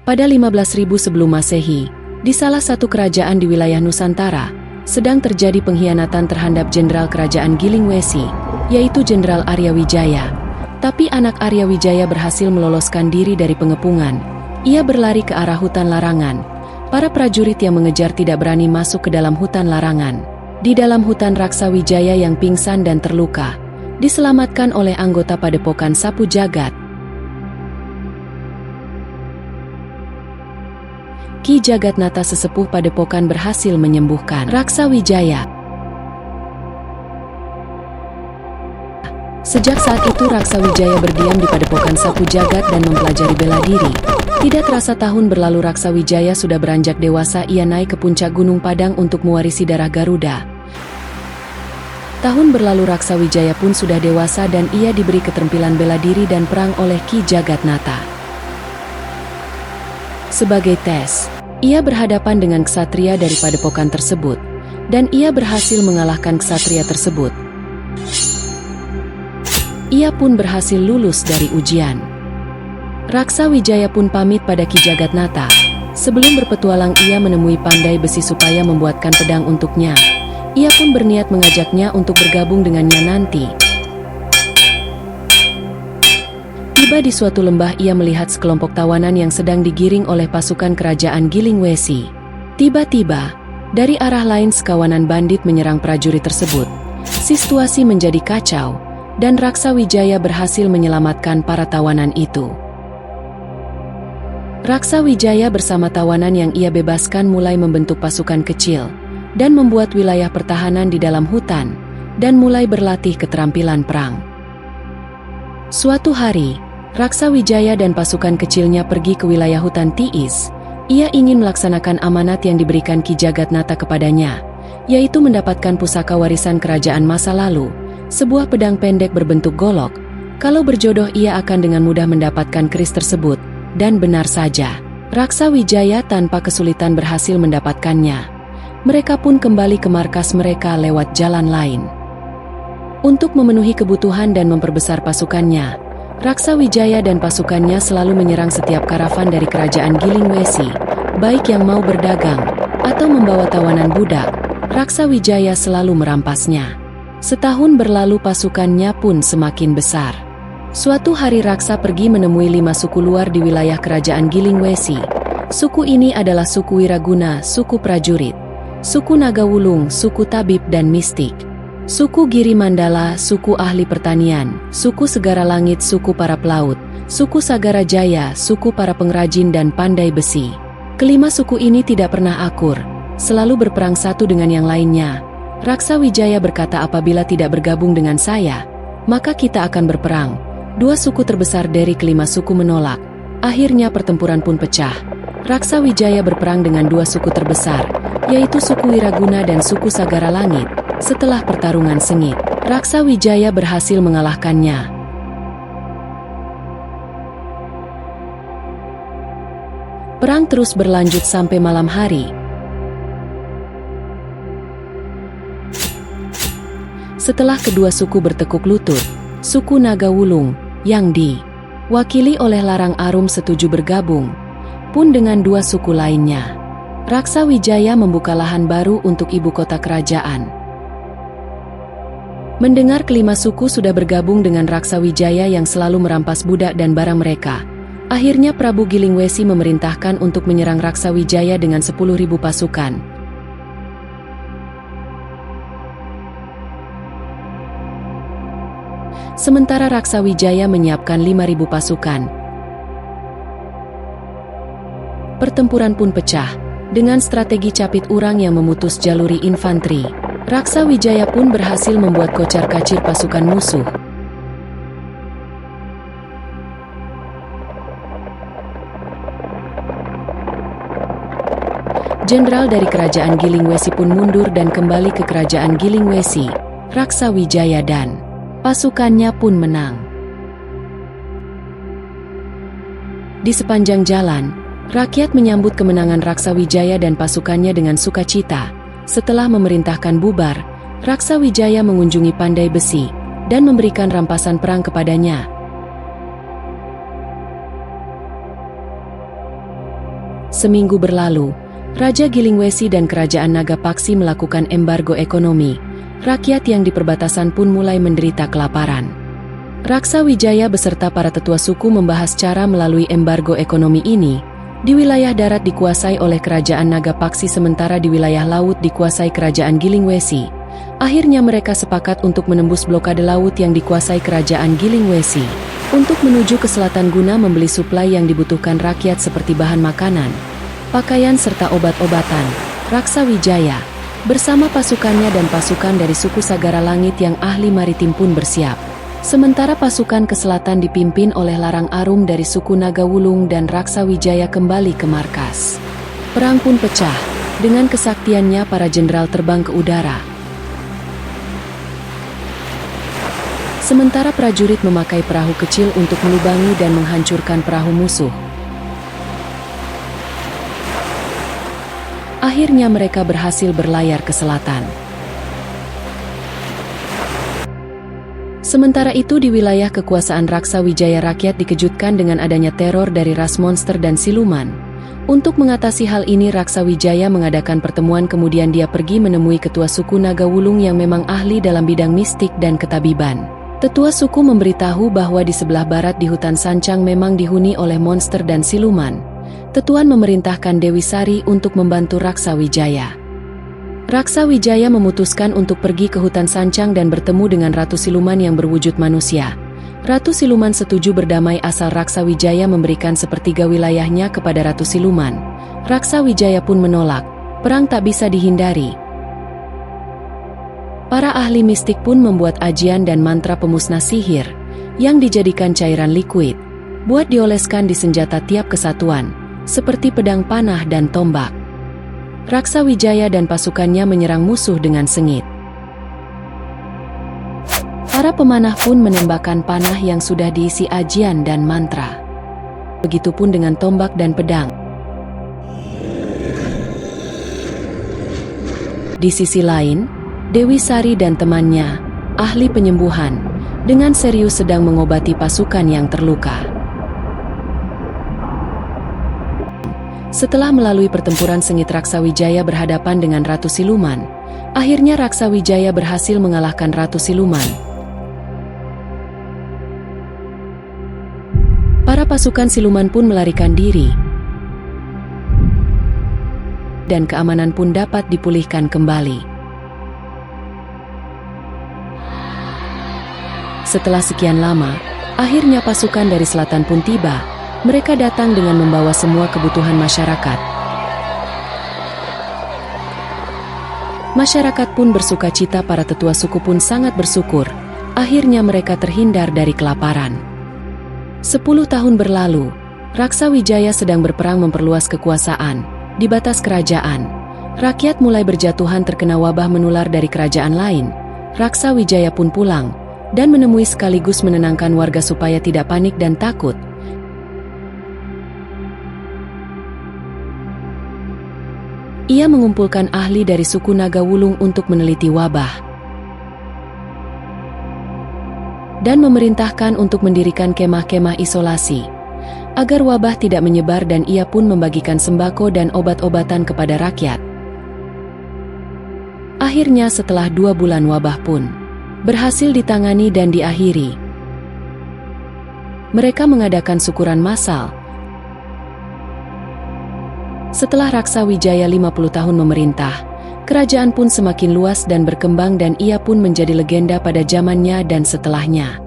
Pada 15.000 sebelum Masehi, di salah satu kerajaan di wilayah Nusantara, sedang terjadi pengkhianatan terhadap jenderal kerajaan Gilingwesi, yaitu Jenderal Arya Wijaya. Tapi anak Arya Wijaya berhasil meloloskan diri dari pengepungan. Ia berlari ke arah hutan larangan. Para prajurit yang mengejar tidak berani masuk ke dalam hutan larangan. Di dalam hutan Raksa Wijaya yang pingsan dan terluka, diselamatkan oleh anggota Padepokan Sapu Jagat. Ki Jagatnata sesepuh Padepokan berhasil menyembuhkan Raksa Wijaya. Sejak saat itu Raksa Wijaya berdiam di Padepokan Sapu Jagat dan mempelajari bela diri. Tidak terasa tahun berlalu Raksa Wijaya sudah beranjak dewasa. Ia naik ke puncak Gunung Padang untuk mewarisi darah Garuda. Tahun berlalu Raksa Wijaya pun sudah dewasa dan ia diberi keterampilan bela diri dan perang oleh Ki Jagatnata. Sebagai tes, ia berhadapan dengan ksatria dari padepokan tersebut, dan ia berhasil mengalahkan ksatria tersebut. Ia pun berhasil lulus dari ujian. Raksa Wijaya pun pamit pada Ki Jagatnata. Sebelum berpetualang ia menemui pandai besi supaya membuatkan pedang untuknya. Ia pun berniat mengajaknya untuk bergabung dengannya nanti. Tiba di suatu lembah ia melihat sekelompok tawanan yang sedang digiring oleh pasukan kerajaan Gilingwesi. Tiba-tiba, dari arah lain sekawanan bandit menyerang prajurit tersebut. Situasi menjadi kacau, dan Raksa Wijaya berhasil menyelamatkan para tawanan itu. Raksa Wijaya bersama tawanan yang ia bebaskan mulai membentuk pasukan kecil, dan membuat wilayah pertahanan di dalam hutan, dan mulai berlatih keterampilan perang. Suatu hari, Raksa Wijaya dan pasukan kecilnya pergi ke wilayah hutan Tiis. Ia ingin melaksanakan amanat yang diberikan Ki Jagatnata kepadanya, yaitu mendapatkan pusaka warisan kerajaan masa lalu, sebuah pedang pendek berbentuk golok. Kalau berjodoh ia akan dengan mudah mendapatkan keris tersebut, dan benar saja, Raksa Wijaya tanpa kesulitan berhasil mendapatkannya. Mereka pun kembali ke markas mereka lewat jalan lain. Untuk memenuhi kebutuhan dan memperbesar pasukannya, Raksa Wijaya dan pasukannya selalu menyerang setiap karavan dari kerajaan Gilingwesi, baik yang mau berdagang atau membawa tawanan budak. Raksa Wijaya selalu merampasnya. Setahun berlalu pasukannya pun semakin besar. Suatu hari Raksa pergi menemui 5 suku luar di wilayah kerajaan Gilingwesi. Suku ini adalah suku Wiraguna, suku prajurit, suku Nagawulung, suku tabib dan mistik, suku Giri Mandala, suku ahli pertanian, suku Segara Langit, suku para pelaut, suku Sagara Jaya, suku para pengrajin dan pandai besi. Kelima suku ini tidak pernah akur, selalu berperang satu dengan yang lainnya. Raksa Wijaya berkata, apabila tidak bergabung dengan saya, maka kita akan berperang. 2 suku terbesar dari kelima suku menolak. Akhirnya pertempuran pun pecah. Raksa Wijaya berperang dengan 2 suku terbesar, yaitu suku Wiraguna dan suku Sagara Langit. Setelah pertarungan sengit, Raksa Wijaya berhasil mengalahkannya. Perang terus berlanjut sampai malam hari. Setelah kedua suku bertekuk lutut, suku Nagawulung, yang diwakili oleh Larang Arum setuju bergabung, pun dengan 2 suku lainnya. Raksa Wijaya membuka lahan baru untuk ibu kota kerajaan. Mendengar kelima suku sudah bergabung dengan Raksa Wijaya yang selalu merampas budak dan barang mereka, akhirnya Prabu Gilingwesi memerintahkan untuk menyerang Raksa Wijaya dengan 10.000 pasukan. Sementara Raksa Wijaya menyiapkan 5.000 pasukan. Pertempuran pun pecah, dengan strategi capit urang yang memutus jaluri infanteri. Raksa Wijaya pun berhasil membuat kocar-kacir pasukan musuh. Jenderal dari kerajaan Gilingwesi pun mundur dan kembali ke kerajaan Gilingwesi. Raksa Wijaya dan pasukannya pun menang. Di sepanjang jalan, rakyat menyambut kemenangan Raksa Wijaya dan pasukannya dengan sukacita. Setelah memerintahkan bubar, Raksa Wijaya mengunjungi pandai besi dan memberikan rampasan perang kepadanya. Seminggu berlalu, Raja Gilingwesi dan Kerajaan Nagapaksi melakukan embargo ekonomi. Rakyat yang di perbatasan pun mulai menderita kelaparan. Raksa Wijaya beserta para tetua suku membahas cara melalui embargo ekonomi ini. Di wilayah darat dikuasai oleh Kerajaan Nagapaksi sementara di wilayah laut dikuasai Kerajaan Gilingwesi. Akhirnya mereka sepakat untuk menembus blokade laut yang dikuasai Kerajaan Gilingwesi untuk menuju ke selatan guna membeli suplai yang dibutuhkan rakyat seperti bahan makanan, pakaian serta obat-obatan. Raksa Wijaya bersama pasukannya dan pasukan dari suku Sagara Langit yang ahli maritim pun bersiap. Sementara pasukan ke selatan dipimpin oleh Larang Arum dari suku Nagawulung dan Raksa Wijaya kembali ke markas. Perang pun pecah. Dengan kesaktiannya para jenderal terbang ke udara. Sementara prajurit memakai perahu kecil untuk melubangi dan menghancurkan perahu musuh. Akhirnya mereka berhasil berlayar ke selatan. Sementara itu di wilayah kekuasaan Raksa Wijaya rakyat dikejutkan dengan adanya teror dari ras monster dan siluman. Untuk mengatasi hal ini Raksa Wijaya mengadakan pertemuan kemudian dia pergi menemui ketua suku Nagawulung yang memang ahli dalam bidang mistik dan ketabiban. Tetua suku memberitahu bahwa di sebelah barat di hutan Sancang memang dihuni oleh monster dan siluman. Tetuan memerintahkan Dewi Sari untuk membantu Raksa Wijaya. Raksa Wijaya memutuskan untuk pergi ke hutan Sancang dan bertemu dengan Ratu Siluman yang berwujud manusia. Ratu Siluman setuju berdamai asal Raksa Wijaya memberikan sepertiga wilayahnya kepada Ratu Siluman. Raksa Wijaya pun menolak, perang tak bisa dihindari. Para ahli mistik pun membuat ajian dan mantra pemusnah sihir, yang dijadikan cairan liquid, buat dioleskan di senjata tiap kesatuan, seperti pedang panah dan tombak. Raksa Wijaya dan pasukannya menyerang musuh dengan sengit. Para pemanah pun menembakkan panah yang sudah diisi ajian dan mantra. Begitupun dengan tombak dan pedang. Di sisi lain, Dewi Sari dan temannya, ahli penyembuhan, dengan serius sedang mengobati pasukan yang terluka. Setelah melalui pertempuran sengit Raksa Wijaya berhadapan dengan Ratu Siluman, akhirnya Raksa Wijaya berhasil mengalahkan Ratu Siluman. Para pasukan siluman pun melarikan diri, dan keamanan pun dapat dipulihkan kembali. Setelah sekian lama, akhirnya pasukan dari selatan pun tiba. Mereka datang dengan membawa semua kebutuhan masyarakat. Masyarakat pun bersuka cita, para tetua suku pun sangat bersyukur. Akhirnya mereka terhindar dari kelaparan. 10 tahun berlalu, Raksa Wijaya sedang berperang memperluas kekuasaan. Di batas kerajaan, rakyat mulai berjatuhan terkena wabah menular dari kerajaan lain. Raksa Wijaya pun pulang, dan menemui sekaligus menenangkan warga supaya tidak panik dan takut. Ia mengumpulkan ahli dari suku Nagawulung untuk meneliti wabah dan memerintahkan untuk mendirikan kemah-kemah isolasi agar wabah tidak menyebar, dan ia pun membagikan sembako dan obat-obatan kepada rakyat. Akhirnya setelah 2 bulan wabah pun berhasil ditangani dan diakhiri. Mereka mengadakan syukuran massal. Setelah Raksa Wijaya 50 tahun memerintah, kerajaan pun semakin luas dan berkembang dan ia pun menjadi legenda pada zamannya dan setelahnya.